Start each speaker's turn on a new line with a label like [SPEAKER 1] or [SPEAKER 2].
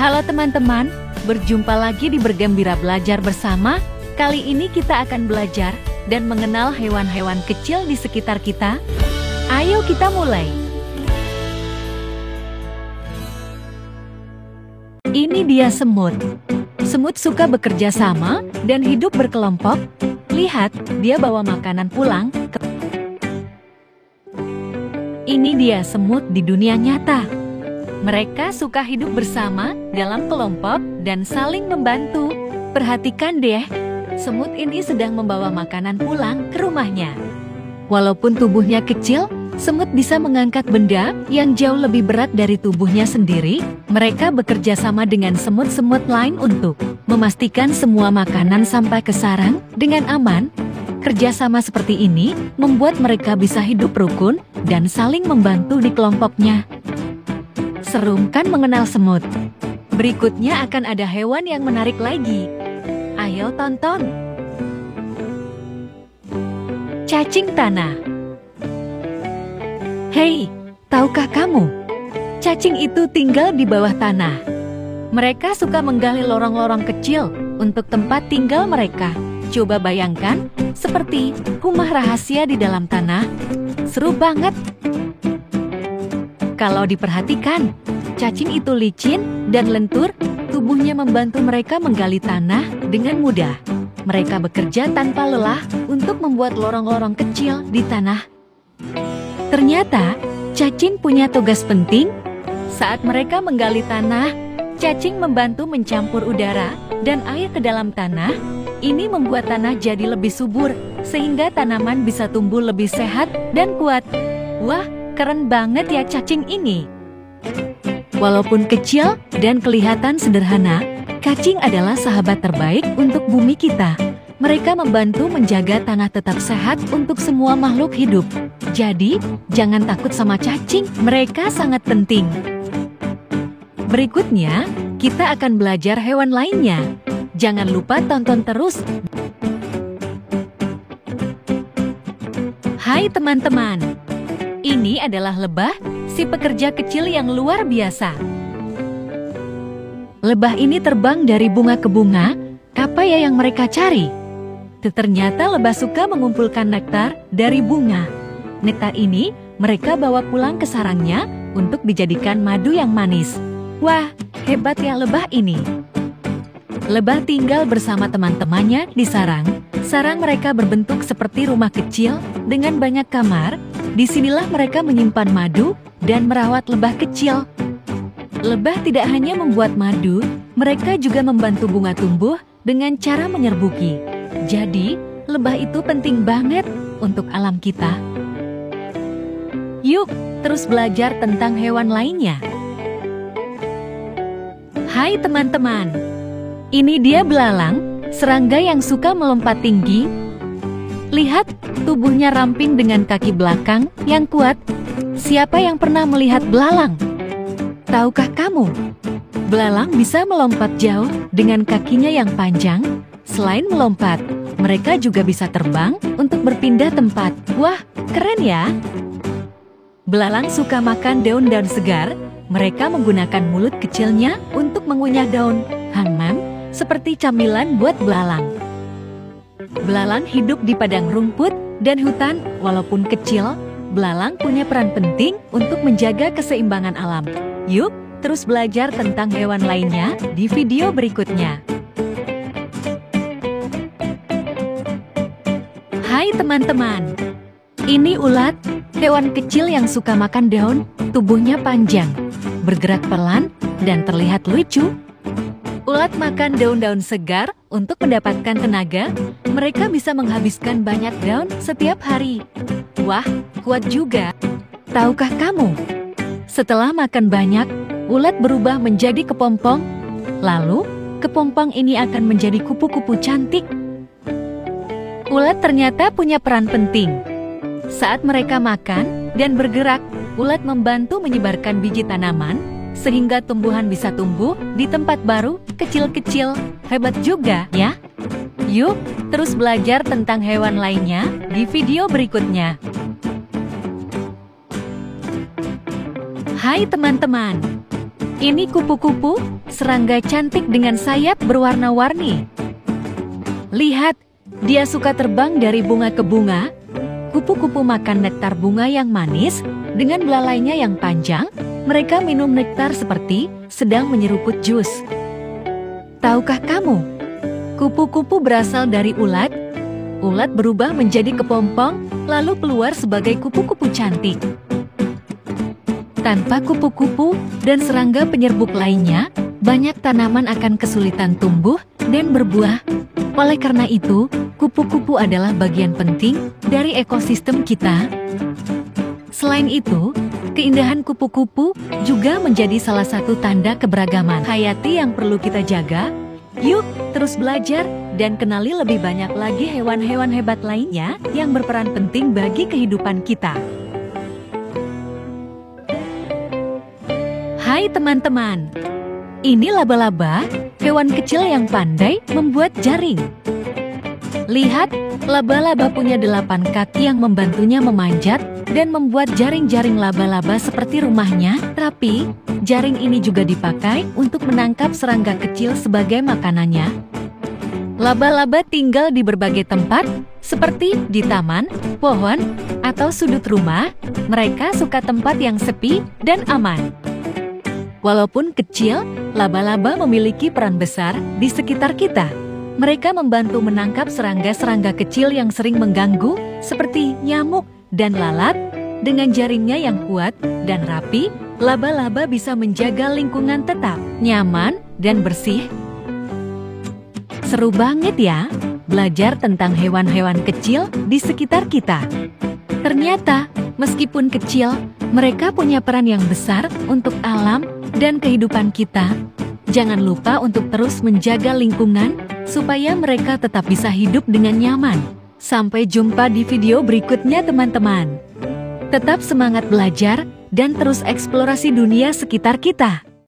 [SPEAKER 1] Halo teman-teman, berjumpa lagi di Bergembira Belajar Bersama. Kali ini kita akan belajar dan mengenal hewan-hewan kecil di sekitar kita. Ayo kita mulai. Ini dia semut. Semut suka bekerja sama dan hidup berkelompok. Lihat, dia bawa makanan pulang. Ini dia semut di dunia nyata. Mereka suka hidup bersama dalam kelompok dan saling membantu. Perhatikan deh, semut ini sedang membawa makanan pulang ke rumahnya. Walaupun tubuhnya kecil, semut bisa mengangkat benda yang jauh lebih berat dari tubuhnya sendiri. Mereka bekerja sama dengan semut-semut lain untuk memastikan semua makanan sampai ke sarang dengan aman. Kerjasama seperti ini membuat mereka bisa hidup rukun dan saling membantu di kelompoknya. Seru kan mengenal semut? Berikutnya akan ada hewan yang menarik lagi. Ayo tonton. Cacing tanah. Hei, tahukah kamu? Cacing itu tinggal di bawah tanah. Mereka suka menggali lorong-lorong kecil untuk tempat tinggal mereka. Coba bayangkan, seperti rumah rahasia di dalam tanah. Seru banget. Kalau diperhatikan, cacing itu licin dan lentur, tubuhnya membantu mereka menggali tanah dengan mudah. Mereka bekerja tanpa lelah untuk membuat lorong-lorong kecil di tanah. Ternyata, cacing punya tugas penting. Saat mereka menggali tanah, cacing membantu mencampur udara dan air ke dalam tanah. Ini membuat tanah jadi lebih subur, sehingga tanaman bisa tumbuh lebih sehat dan kuat. Wah, keren banget ya cacing ini. Walaupun kecil dan kelihatan sederhana, cacing adalah sahabat terbaik untuk bumi kita. Mereka membantu menjaga tanah tetap sehat untuk semua makhluk hidup. Jadi, jangan takut sama cacing, mereka sangat penting. Berikutnya, kita akan belajar hewan lainnya. Jangan lupa tonton terus. Hai teman-teman. Ini adalah lebah, si pekerja kecil yang luar biasa. Lebah ini terbang dari bunga ke bunga. Apa ya yang mereka cari? Ternyata lebah suka mengumpulkan nektar dari bunga. Nektar ini mereka bawa pulang ke sarangnya untuk dijadikan madu yang manis. Wah, hebat ya lebah ini. Lebah tinggal bersama teman-temannya di sarang. Sarang mereka berbentuk seperti rumah kecil dengan banyak kamar. Disinilah mereka menyimpan madu dan merawat lebah kecil. Lebah tidak hanya membuat madu, mereka juga membantu bunga tumbuh dengan cara menyerbuki. Jadi, lebah itu penting banget untuk alam kita. Yuk, terus belajar tentang hewan lainnya. Hai teman-teman, ini dia belalang, serangga yang suka melompat tinggi. Lihat, tubuhnya ramping dengan kaki belakang yang kuat. Siapa yang pernah melihat belalang? Tahukah kamu? Belalang bisa melompat jauh dengan kakinya yang panjang. Selain melompat, mereka juga bisa terbang untuk berpindah tempat. Wah, keren ya! Belalang suka makan daun-daun segar. Mereka menggunakan mulut kecilnya untuk mengunyah daun. Seperti camilan buat belalang. Belalang hidup di padang rumput dan hutan. Walaupun kecil, belalang punya peran penting untuk menjaga keseimbangan alam. Yuk, terus belajar tentang hewan lainnya di video berikutnya. Hai teman-teman, ini ulat, hewan kecil yang suka makan daun. Tubuhnya panjang, bergerak pelan, dan terlihat lucu. Ulat makan daun-daun segar untuk mendapatkan tenaga. Mereka bisa menghabiskan banyak daun setiap hari. Wah, kuat juga. Tahukah kamu? Setelah makan banyak, ulat berubah menjadi kepompong. Lalu, kepompong ini akan menjadi kupu-kupu cantik. Ulat ternyata punya peran penting. Saat mereka makan dan bergerak, ulat membantu menyebarkan biji tanaman, sehingga tumbuhan bisa tumbuh di tempat baru, kecil-kecil. Hebat juga, ya? Yuk, terus belajar tentang hewan lainnya di video berikutnya. Hai teman-teman, Ini kupu-kupu, serangga cantik dengan sayap berwarna-warni. Lihat, dia suka terbang dari bunga ke bunga. Kupu-kupu makan nektar bunga yang manis, dengan belalainya yang panjang, mereka minum nektar seperti sedang menyeruput jus. Tahukah kamu, kupu-kupu berasal dari ulat? Ulat berubah menjadi kepompong, lalu keluar sebagai kupu-kupu cantik. Tanpa kupu-kupu dan serangga penyerbuk lainnya, banyak tanaman akan kesulitan tumbuh dan berbuah. Oleh karena itu, kupu-kupu adalah bagian penting dari ekosistem kita. Selain itu, keindahan kupu-kupu juga menjadi salah satu tanda keberagaman hayati yang perlu kita jaga. Yuk, terus belajar dan kenali lebih banyak lagi hewan-hewan hebat lainnya yang berperan penting bagi kehidupan kita. Hai teman-teman, ini laba-laba, hewan kecil yang pandai membuat jaring. Lihat, laba-laba punya 8 kaki yang membantunya memanjat dan membuat jaring-jaring laba-laba seperti rumahnya. Tapi, jaring ini juga dipakai untuk menangkap serangga kecil sebagai makanannya. Laba-laba tinggal di berbagai tempat, seperti di taman, pohon, atau sudut rumah. Mereka suka tempat yang sepi dan aman. Walaupun kecil, laba-laba memiliki peran besar di sekitar kita. Mereka membantu menangkap serangga-serangga kecil yang sering mengganggu, seperti nyamuk dan lalat. Dengan jaringnya yang kuat dan rapi, laba-laba bisa menjaga lingkungan tetap nyaman dan bersih. Seru banget ya, belajar tentang hewan-hewan kecil di sekitar kita. Ternyata, meskipun kecil, mereka punya peran yang besar untuk alam dan kehidupan kita. Jangan lupa untuk terus menjaga lingkungan, supaya mereka tetap bisa hidup dengan nyaman. Sampai jumpa di video berikutnya teman-teman. Tetap semangat belajar dan terus eksplorasi dunia sekitar kita.